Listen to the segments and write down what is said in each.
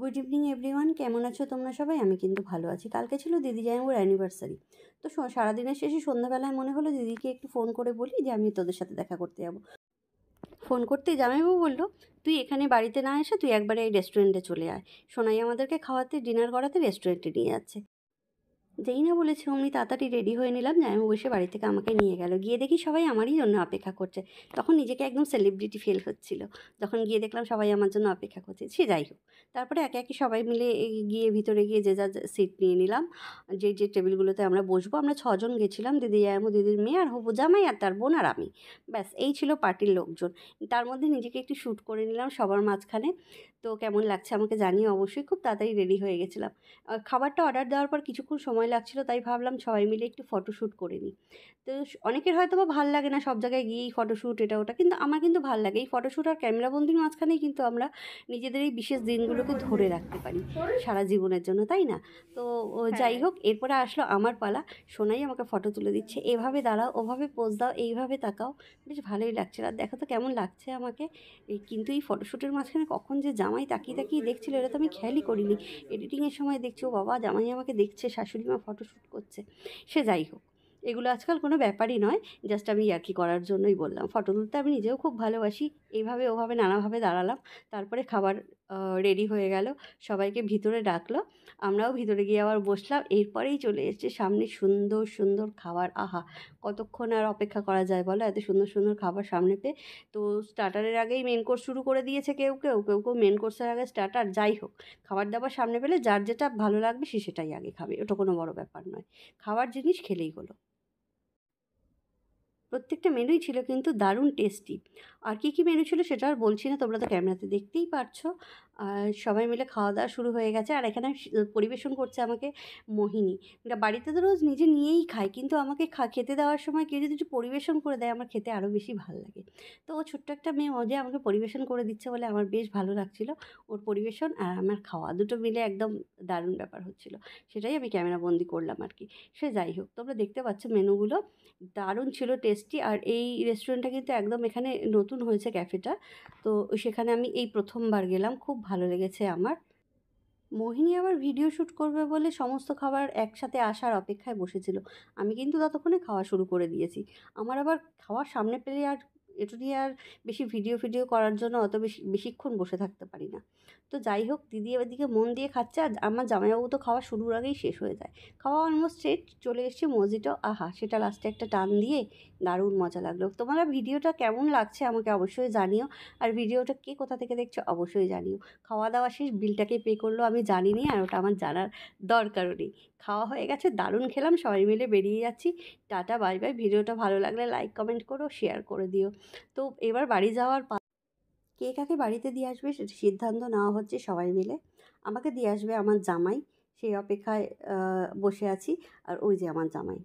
Good evening everyone, কেমন আছো তোমরা সবাই? আমি কিন্তু ভালো আছি। কালকে ছিল দিদি জামাইবাবুর অ্যানিভার্সারি। তো সারাদিনের শেষে সন্ধ্যাবেলায় মনে হলো দিদিকে একটু ফোন করে বলি যে আমি তোদের সাথে দেখা করতে যাবো। ফোন করতেই জামাইবাবু বলল, তুই এখানে বাড়িতে না এসে তুই একবারে এই রেস্টুরেন্টে চলে আয়। সোনাই আমাদেরকে খাওয়াতে, ডিনার করাতে রেস্টুরেন্টে নিয়ে যাচ্ছে। যেই না বলেছে অমনি তাড়াতাড়ি রেডি হয়ে নিলাম। জামাইবাবু এসে বাড়ি থেকে আমাকে নিয়ে গেল। গিয়ে দেখি সবাই আমারই জন্য অপেক্ষা করছে। তখন নিজেকে একদম সেলিব্রিটি ফিল হচ্ছিল যখন গিয়ে দেখলাম সবাই আমার জন্য অপেক্ষা করছে। সে যাই হোক, তারপরে একে একে সবাই মিলে গিয়ে ভিতরে গিয়ে যে যার সিট নিয়ে নিলাম। যে টেবিলগুলোতে আমরা বসবো, আমরা 6 জন গেছিলাম, দিদি জামাইবাবু, দিদির মেয়ে আর হবু জামাই আর তার বোন আর আমি। ব্যাস এই ছিল পার্টির লোকজন। তার মধ্যে নিজেকে একটু শ্যুট করে নিলাম সবার মাঝখানে। তো কেমন লাগছে আমাকে জানিয়ে অবশ্যই। খুব তাড়াতাড়ি রেডি হয়ে গেছিলাম। খাবারটা অর্ডার দেওয়ার পর কিছুক্ষণ সময় লাগছিল, তাই ভাবলাম সবাই মিলে একটু ফটোশ্যুট করে নিই। তো অনেকের হয়তো বা ভাল লাগে না সব জায়গায় গিয়েই ফটোশ্যুট এটা ওটা, কিন্তু আমার কিন্তু ভাল লাগে। এই ফটোশ্যুট আর ক্যামেরাবন্দির মাঝখানেই কিন্তু আমরা নিজেদের এই বিশেষ দিনগুলোকে ধরে রাখতে পারি সারা জীবনের জন্য, তাই না? তো যাই হোক, এরপরে আসলো আমার পালা। সোনাই আমাকে ফটো তুলে দিচ্ছে, এভাবে দাঁড়াও, ওভাবে পোজ দাও, এইভাবে তাকাও। বেশ ভালোই লাগছিল। আর দেখো তো কেমন লাগছে আমাকে। কিন্তু এই ফটোশ্যুটের মাঝখানে কখন যে জামাই তাকিয়ে তাকিয়ে দেখছিল এটা তো আমি খেয়ালই করিনি। এডিটিংয়ের সময় দেখছি ও বাবা, জামাই আমাকে দেখছে, শাশুড়ি মা ফটোশ্যুট করছে। সে যাই হোক, এগুলো আজকাল কোনো ব্যাপারই নয়। জাস্ট আমি ইয়ার্কি করার জন্যই বললাম। ফটো তুলতে আমি নিজেও খুব ভালোবাসি। এইভাবে ওভাবে নানাভাবে দাঁড়ালাম। তারপরে খাবার রেডি হয়ে গেল, সবাইকে ভিতরে ডাকলো। আমরাও ভিতরে গিয়ে আবার বসলাম। এরপরেই চলে এসেছে সামনে সুন্দর সুন্দর খাবার। আহা, কতক্ষণ আর অপেক্ষা করা যায় বলো এত সুন্দর সুন্দর খাবার সামনে পেয়ে। তো স্টার্টারের আগেই মেন কোর্স শুরু করে দিয়েছে কেউ কেউ, কেউ কেউ মেন কোর্সের আগে স্টার্টার। যাই হোক, খাবার দাবার সামনে পেলে যার যেটা ভালো লাগবে সে সেটাই আগে খাবে, ওটা কোনো বড় ব্যাপার নয়। খাবার জিনিস খেলেই হলো। প্রত্যেকটা মেনুই ছিল কিন্তু দারুণ টেস্টি। আর কী কী মেনু ছিল সেটা আর বলছি না, তোমরা তো ক্যামেরাতে দেখতেই পারছো। আর সবাই মিলে খাওয়া দাওয়া শুরু হয়ে গেছে। আর এখানে পরিবেশন করছে আমাকে মোহিনী। বাড়িতে তো রোজ নিজে নিয়েই খাই, কিন্তু আমাকে খেতে দেওয়ার সময় কেউ যদি একটু পরিবেশন করে দেয় আমার খেতে আরও বেশি ভালো লাগে। তো ও ছোট্ট একটা মেয়ে, ও যে আমাকে পরিবেশন করে দিচ্ছে বলে আমার বেশ ভালো লাগছিলো। ওর পরিবেশন আর আমার খাওয়া দুটো মিলে একদম দারুণ ব্যাপার হচ্ছিলো। সেটাই আমি ক্যামেরাবন্দি করলাম আর কি। সে যাই হোক, তোমরা দেখতে পাচ্ছ মেনুগুলো দারুণ ছিল, টেস্টি। আর এই রেস্টুরেন্টটা কিন্তু একদম এখানে নতুন হয়েছে ক্যাফেটা। তো সেখানে আমি এই প্রথমবার গেলাম, খুব ভালো লেগেছে আমার। মোহিনী আবার ভিডিও শ্যুট করবে বলে সমস্ত খাবার একসাথে আসার অপেক্ষায় বসেছিল। আমি কিন্তু ততক্ষণে খাওয়া শুরু করে দিয়েছি। আমার আবার খাওয়ার সামনে পেলে আর এটু নিয়ে আর বেশি ভিডিও করার জন্য অত বেশিক্ষণ বসে থাকতে পারি না। তো যাই হোক, দিদি এদিকে মন দিয়ে খাচ্ছে আর আমার জামাইবাবু তো খাওয়া শুরুর আগেই শেষ হয়ে যায়। খাওয়া অলমোস্ট শেষ, চলে এসছে মজিটো। আহা, সেটা লাস্টে একটা টান দিয়ে দারুণ মজা লাগলো। তোমরা ভিডিওটা কেমন লাগছে আমাকে অবশ্যই জানিও। আর ভিডিওটা কে কোথা থেকে দেখছো অবশ্যই জানিও। খাওয়া দাওয়া শেষ, বিলটাকে পে করলো আমি জানিনি, আর ওটা আমার জানার দরকারও নেই। খাওয়া হয়ে গেছে, দারুণ খেলাম, সবাই মিলে বেরিয়ে যাচ্ছি। Tata, bye bye. ভিডিওটা ভালো লাগলে লাইক কমেন্ট করো, শেয়ার করে দিও। তো এবার বাড়ি যাওয়ার কে কাকে বাড়িতে দিয়ে আসবে সেটা সিদ্ধান্ত নেওয়া হচ্ছে সবাই মিলে। আমাকে দিয়ে আসবে আমার জামাই, সেই অপেক্ষায় বসে আছি। আর ওই যে আমার জামাই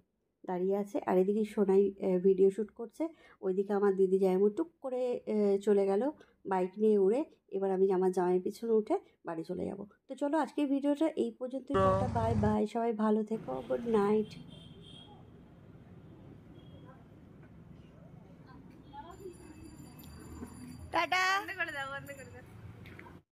দাঁড়িয়ে আছে, আর এদিকে সোনাই ভিডিও শ্যুট করছে। ওইদিকে আমার দিদি জামাইবাবু টুক করে চলে গেল বাইক নিয়ে উড়ে। এবার আমি আমার জামাইয়ের পিছনে উঠে বাড়ি চলে যাব। তো চলো, আজকের ভিডিওটা এই পর্যন্তই। টাটা, বাই বাই, সবাই ভালো থেকো, গুড নাইট। টাটা, বন্ধ করে দাও, বন্ধ করে দাও।